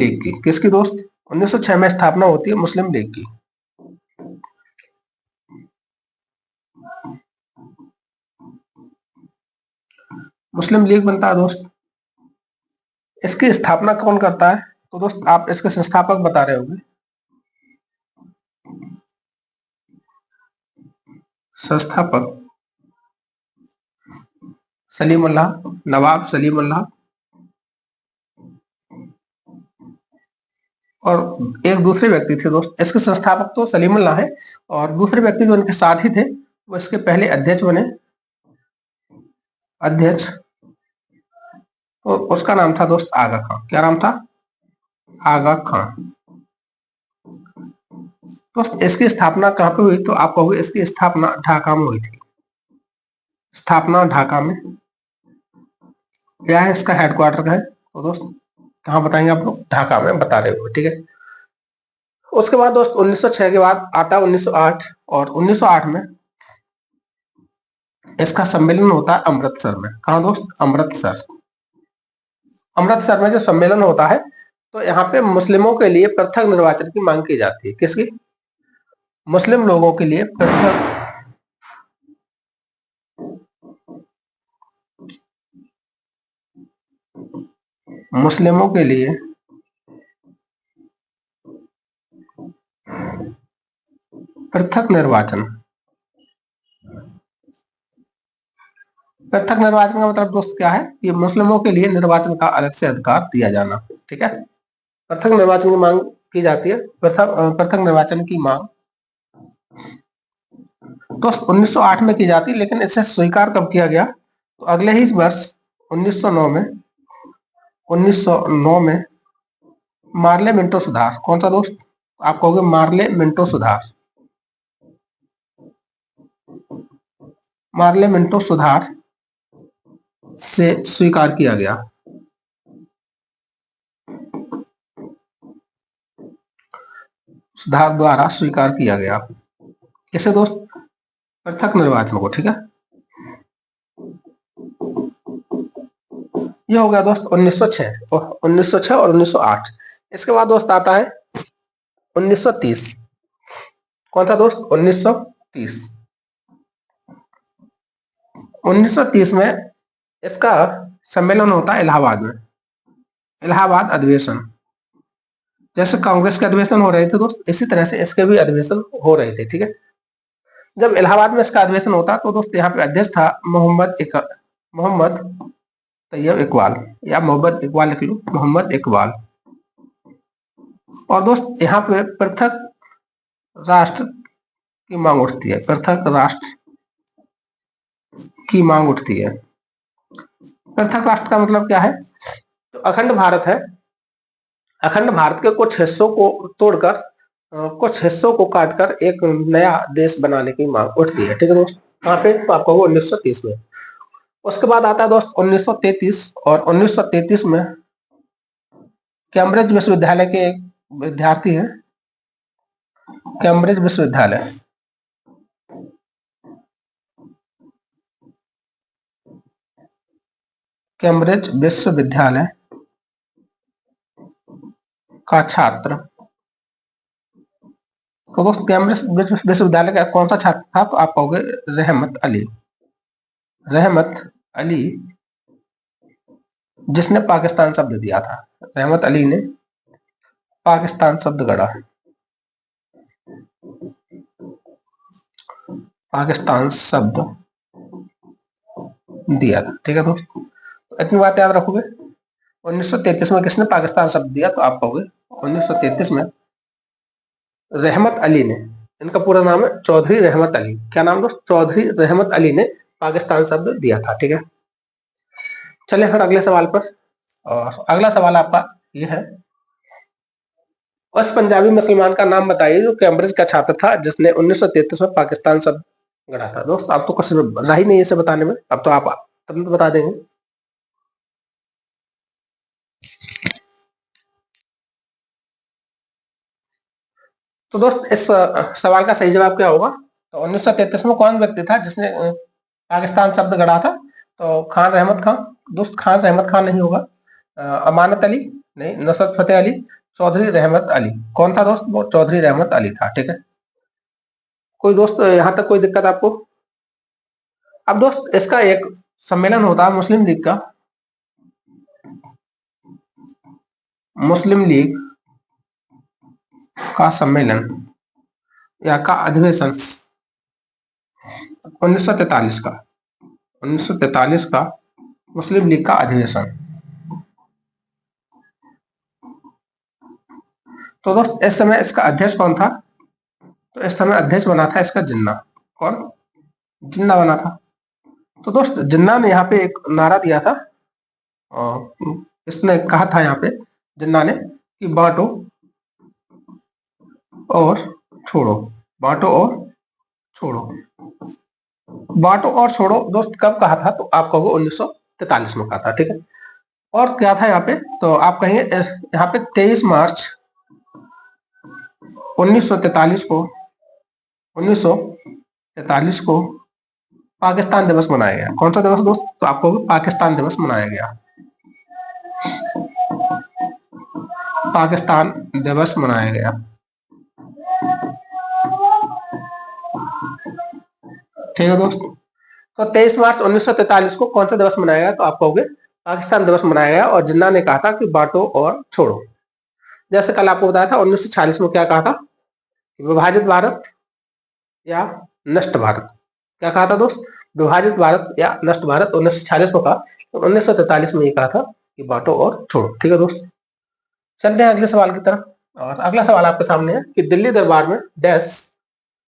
League की। किसकी दोस्त? 1906 में स्थापना होती है मुस्लिम लीग की। मुस्लिम लीग बनता है दोस्त। इसकी स्थापना कौन करता है? तो दोस्त आप इसके संस्थापक बता रहे होंगे। संस्थापक सलीमुल्लाह, नवाब सलीमुल्लाह, और एक दूसरे व्यक्ति थे दोस्त। इसके संस्थापक तो सलीमुल्लाह है, और दूसरे व्यक्ति जो उनके साथी थे वो इसके पहले अध्यक्ष बने। अध्यक्ष, तो उसका नाम था दोस्त आगा खां। क्या नाम था? आगा खां। दोस्त इसकी स्थापना कहाँ पे हुई? तो आप कहोगे इसकी स्थापना ढाका में हुई थी। स्थापना ढाका में। क्या है इसका हेडक्वार्टर है? तो दोस्त कहाँ बताएंगे आप लोग? ढाका में बता रहे हो, ठीक है। उसके बाद दोस्त 1906 के बाद आता है 1908, और 1908 में इसका सम्मेलन होता है अमृतसर में। कहाँ दोस्त? अमृतसर। अमृतसर में जो सम्मेलन होता है, तो यहाँ पे मुस्लिमों के लिए पृथक निर्वाचन की मांग की जाती है। किसकी? मुस्लिम लोगों के लिए पृथक मुस्लिमों के लिए पृथक निर्वाचन। पृथक निर्वाचन का मतलब दोस्त क्या है? कि मुस्लिमों के लिए निर्वाचन का अलग से अधिकार दिया जाना, ठीक है। पृथक निर्वाचन की मांग की जाती है। पृथक निर्वाचन की मांग दोस्त 1908 में की जाती, लेकिन इसे स्वीकार कब किया गया? तो अगले ही वर्ष 1909 में 1909 में मार्ले मिंटो सुधार। कौन सा दोस्त? आप कहोगे मार्ले मिंटो सुधार। मार्ले मिंटो सुधार से स्वीकार किया गया। सुधार द्वारा स्वीकार किया गया। किसे दोस्त? पृथक निर्वाचन को, ठीक है। ये हो गया दोस्त 1906 और 1908। इसके बाद दोस्त आता है 1930। कौन सा दोस्त? 1930। 1930 में इसका सम्मेलन होता है इलाहाबाद में। इलाहाबाद अधिवेशन। जैसे कांग्रेस के अधिवेशन हो रहे थे दोस्त, इसी तरह से इसके भी अधिवेशन हो रहे थे, ठीक है। जब इलाहाबाद में इसका अधिवेशन होता तो दोस्त यहाँ पे अध्यक्ष था मोहम्मद तैयब इकबाल, या मोहम्मद इकबाल लिख लो, मोहम्मद इकबाल। और दोस्त यहाँ पे पृथक राष्ट्र की मांग उठती है। पृथक राष्ट्र की मांग उठती है। पृथक राष्ट्र का मतलब क्या है? तो अखंड भारत है, अखंड भारत के कुछ हिस्सों को तोड़कर, कुछ हिस्सों को काटकर एक नया देश बनाने की मांग उठती है, ठीक है दोस्त। कहाँ पे? तो आपको 1930 में। उसके बाद आता है दोस्त 1933, और 1933 में कैम्ब्रिज विश्वविद्यालय के एक विद्यार्थी हैं। कैम्ब्रिज विश्वविद्यालय, कैम्ब्रिज विश्वविद्यालय का छात्र। तो दोस्त कैम्ब्रिज विश्वविद्यालय का कौन सा छात्र था? तो आप कहोगे रहमत अली। रहमत अली, जिसने पाकिस्तान शब्द दिया था। रहमत अली ने पाकिस्तान शब्द गढ़ा। पाकिस्तान शब्द दिया था, ठीक है दोस्त। इतनी बात याद रखोगे। 1933 में किसने पाकिस्तान शब्द दिया? तो आप कहोगे 1933 में रहमत अली ने। इनका पूरा नाम है चौधरी रहमत अली। क्या नाम दोस्त? चौधरी रहमत अली ने पाकिस्तान शब्द दिया था, ठीक है। चलिए फिर अगले सवाल पर। और अगला सवाल आपका ये है, उस पंजाबी मुसलमान का नाम बताइए जो कैम्ब्रिज का छात्र था, जिसने 1933 में पाकिस्तान शब्द गढ़ा था। दोस्त आप तो कुछ रहा ही नहीं इसे बताने में, अब तो आप तुरंत बता देंगे। तो दोस्त इस सवाल का सही जवाब क्या होगा? तो 1933 में कौन व्यक्ति था जिसने पाकिस्तान शब्द गढ़ा था? तो खान रहमत खान। दोस्त खान रहमत खान नहीं होगा। अमानत अली नहीं, नुसरत फतेह अली, चौधरी रहमत अली। कौन था दोस्त? वो चौधरी रहमत अली था। ठीक है, कोई दोस्त यहाँ तक कोई दिक्कत आपको? अब दोस्त इसका एक सम्मेलन होता है मुस्लिम लीग का, मुस्लिम लीग का सम्मेलन या का अधिवेशन 1943 का, 1943 का मुस्लिम लीग का अधिवेशन। तो दोस्त इस समय इसका अध्यक्ष कौन था? तो इस समय अध्यक्ष बना था इसका जिन्ना। कौन? जिन्ना बना था। तो दोस्त जिन्ना ने यहाँ पे एक नारा दिया था, और इसने कहा था यहाँ पे जिन्ना ने कि बांटो और छोड़ो, बांटो और छोड़ो। बांटो और छोड़ो दोस्त कब कहा था? तो आप कहोगे 1943 में कहा था। ठीक है, और क्या था यहाँ पे? तो आप कहेंगे यहाँ पे 23 मार्च 1943 को, 1943 को पाकिस्तान दिवस मनाया गया। कौन सा दिवस दोस्त? तो आपको पाकिस्तान दिवस मनाया गया, पाकिस्तान दिवस मनाया गया। ठीक है दोस्त, तो 23 मार्च 1943 को कौन सा दिवस मनाया गया? तो आप कहोगे पाकिस्तान दिवस मनाया गया, और जिन्ना ने कहा था कि बांटो और छोड़ो। जैसे कल आपको बताया था 1946 में क्या कहा था? विभाजित भारत या नष्ट भारत। क्या कहा था दोस्त? विभाजित भारत या नष्ट भारत 1946 में कहा। तो 1943 में ये कहा था कि बांटो और छोड़ो। ठीक है दोस्त, चलते हैं अगले सवाल की तरफ। और अगला सवाल आपके सामने है कि दिल्ली दरबार में डैश